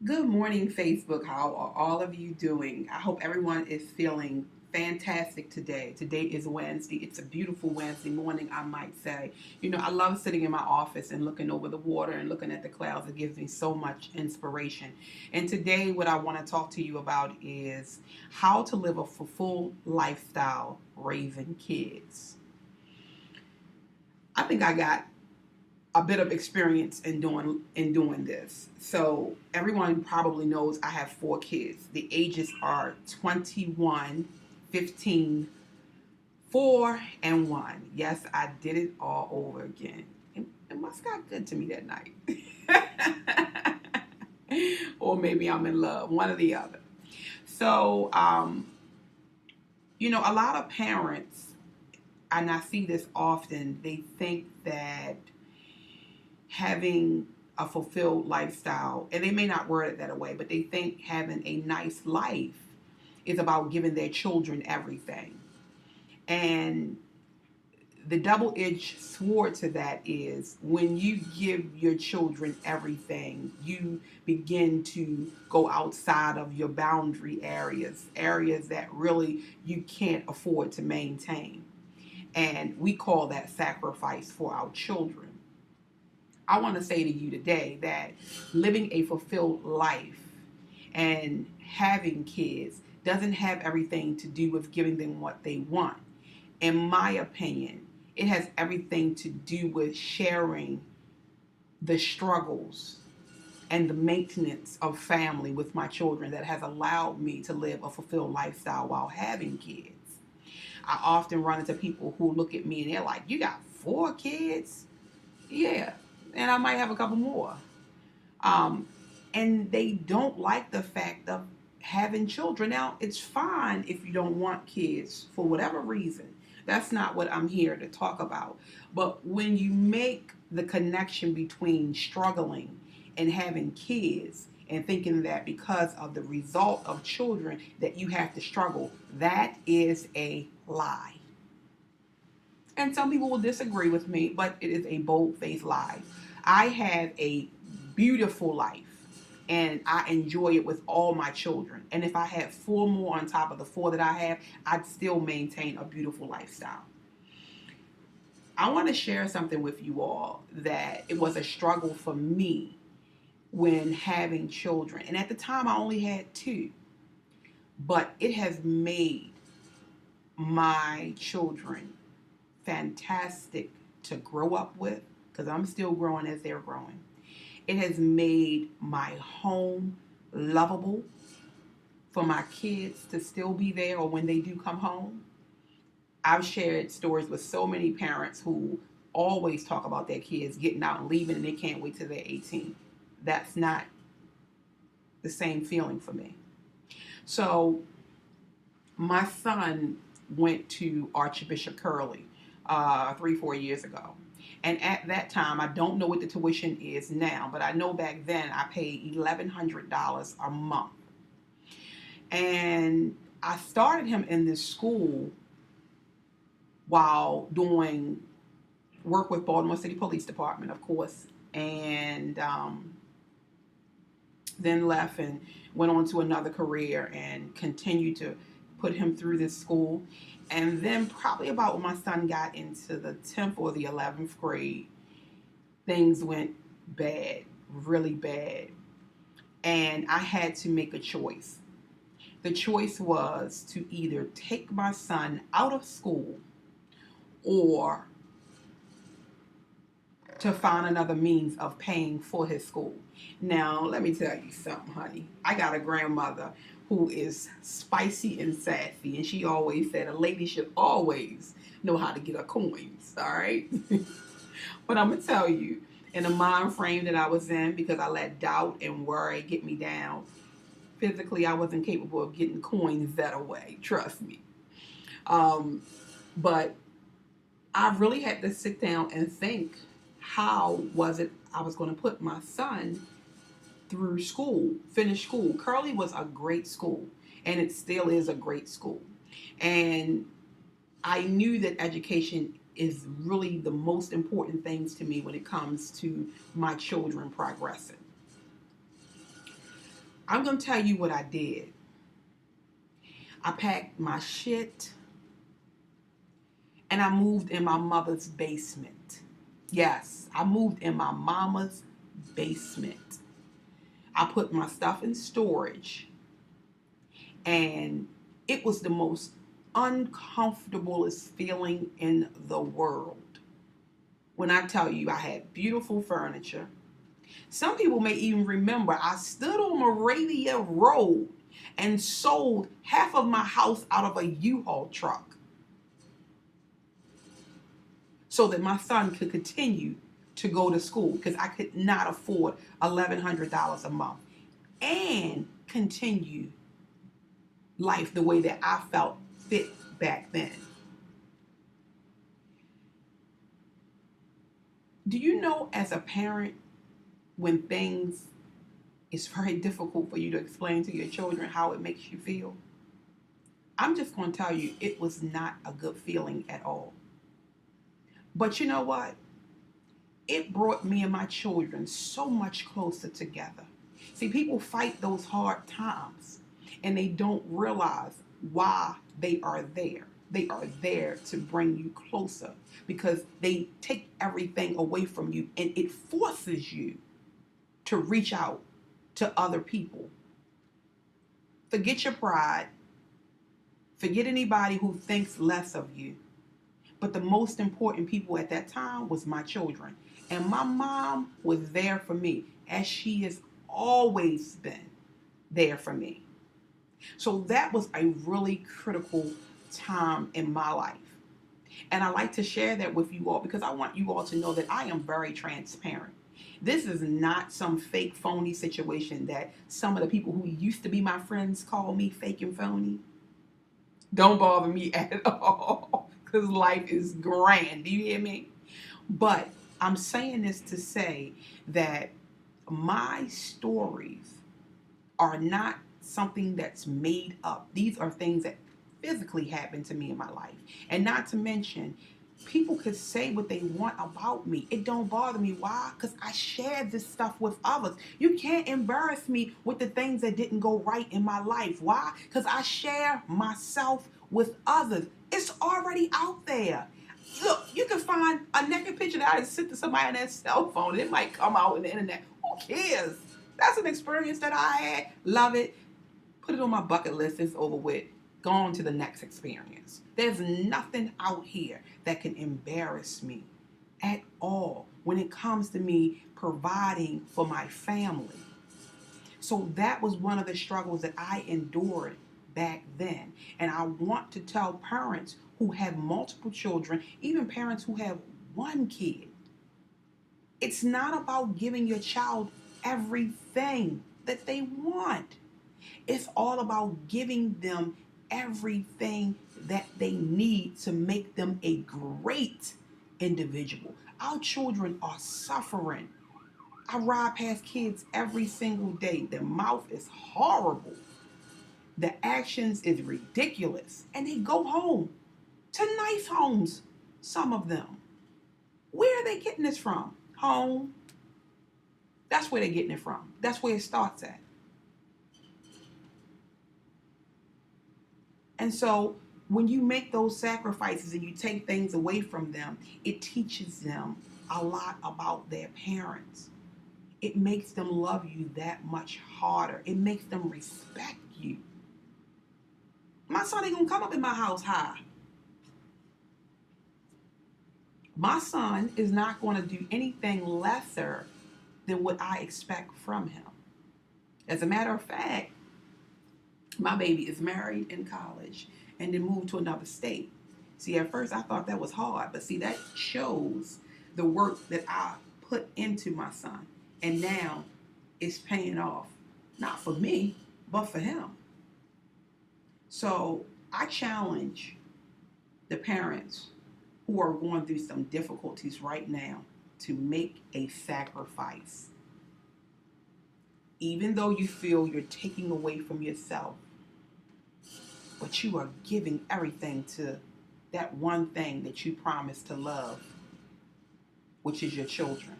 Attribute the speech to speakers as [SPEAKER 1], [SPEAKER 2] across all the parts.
[SPEAKER 1] Good morning, Facebook. How are all of you doing? I hope everyone is feeling fantastic today. Today is Wednesday. It's a beautiful Wednesday morning, I might say. I love sitting in my office and looking over the water and looking at the clouds. It gives me so much inspiration. And today, what I want to talk to you about is how to live a fulfilled lifestyle raising kids. I think I got a bit of experience in doing this. So everyone probably knows I have four kids. The ages are 21, 15, 4, and 1. Yes, I did it all over again. It must got good to me that night. Or maybe I'm in love, one or the other. So, a lot of parents, and I see this often, they think that having a fulfilled lifestyle, and they may not word it that way, but they think having a nice life is about giving their children everything. And the double edged sword to that is when you give your children everything, you begin to go outside of your boundary areas that really you can't afford to maintain. And we call that sacrifice for our children. I want to say to you today that living a fulfilled life and having kids doesn't have everything to do with giving them what they want. In my opinion, it has everything to do with sharing the struggles and the maintenance of family with my children that has allowed me to live a fulfilled lifestyle while having kids. I often run into people who look at me and they're like, "You got four kids?" Yeah, and I might have a couple more. Um, and they don't like the fact of having children. Now, it's fine if you don't want kids for whatever reason. That's not what I'm here to talk about. But when you make the connection between struggling and having kids and thinking that because of the result of children that you have to struggle, that is a lie. And some people will disagree with me, but it is a bold faced lie. I have a beautiful life and I enjoy it with all my children. And if I had four more on top of the four that I have, I'd still maintain a beautiful lifestyle. I want to share something with you all that it was a struggle for me when having children. And at the time, I only had two, but it has made my children fantastic to grow up with because I'm still growing as they're growing. It has made my home lovable for my kids to still be there or when they do come home. I've shared stories with so many parents who always talk about their kids getting out and leaving and they can't wait till they're 18. That's not the same feeling for me. So my son went to Archbishop Curley 3, 4 years ago. And at that time, I don't know what the tuition is now, but I know back then I paid $1,100 a month. And I started him in this school while doing work with Baltimore City Police Department, of course, and then left and went on to another career and continued to put him through this school. And then, probably about when my son got into the 10th or the 11th grade, things went bad, really bad. And I had to make a choice. The choice was to either take my son out of school or to find another means of paying for his school. Now, let me tell you something, honey. I got a grandmother who is spicy and sassy, and she always said a lady should always know how to get her coins, all right? But I'm going to tell you, in the mind frame that I was in, because I let doubt and worry get me down, physically I wasn't capable of getting coins that away, trust me. Um, but I really had to sit down and think how was it I was going to put my son through school, finish school. Curly was a great school, and it still is a great school. And I knew that education is really the most important things to me when it comes to my children progressing. I'm going to tell you what I did. I packed my shit and I moved in my mother's basement. Yes, I moved in my mama's basement. I put my stuff in storage, and it was the most uncomfortablest feeling in the world. When I tell you I had beautiful furniture, some people may even remember I stood on Moravia Road and sold half of my house out of a U-Haul truck so that my son could continue to go to school because I could not afford $1,100 a month and continue life the way that I felt fit back then. Do you know, as a parent, when things it's very difficult for you to explain to your children how it makes you feel? I'm just going to tell you, it was not a good feeling at all. But you know what? It brought me and my children so much closer together. See, people fight those hard times and they don't realize why they are there. They are there to bring you closer because they take everything away from you and it forces you to reach out to other people. Forget your pride. Forget anybody who thinks less of you. But the most important people at that time was my children. And my mom was there for me, as she has always been there for me. So that was a really critical time in my life. And I like to share that with you all because I want you all to know that I am very transparent. This is not some fake, phony situation that some of the people who used to be my friends call me fake and phony. Don't bother me at all because life is grand. Do you hear me? But I'm saying this to say that my stories are not something that's made up. These are things that physically happened to me in my life. And not to mention, people could say what they want about me. It don't bother me. Why? Because I shared this stuff with others. You can't embarrass me with the things that didn't go right in my life. Why? Because I share myself with others. It's already out there. Look, you can find a naked picture that I sent to somebody on their cell phone. It might come out on the internet. Who cares? That's an experience that I had. Love it. Put it on my bucket list. It's over with. Go on to the next experience. There's nothing out here that can embarrass me at all when it comes to me providing for my family. So that was one of the struggles that I endured back then. And I want to tell parents who have multiple children, even parents who have one kid, it's not about giving your child everything that they want. It's all about giving them everything that they need to make them a great individual. Our children are suffering. I ride past kids every single day. Their mouth is horrible. The actions is ridiculous. And they go home to nice homes, some of them. Where are they getting this from? Home. That's where they're getting it from. That's where it starts at. And so when you make those sacrifices and you take things away from them, it teaches them a lot about their parents. It makes them love you that much harder. It makes them respect you. My son ain't gonna come up in my house high. My son is not going to do anything lesser than what I expect from him. As a matter of fact, my baby is married in college and then moved to another state. See, at first I thought that was hard, but see, that shows the work that I put into my son. And now it's paying off, not for me, but for him. So I challenge the parents who are going through some difficulties right now to make a sacrifice. Even though you feel you're taking away from yourself, but you are giving everything to that one thing that you promised to love, which is your children.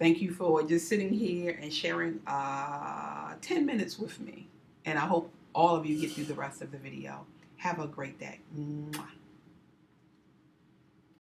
[SPEAKER 1] Thank you for just sitting here and sharing 10 minutes with me. And I hope all of you get through the rest of the video. Have a great day. Mwah.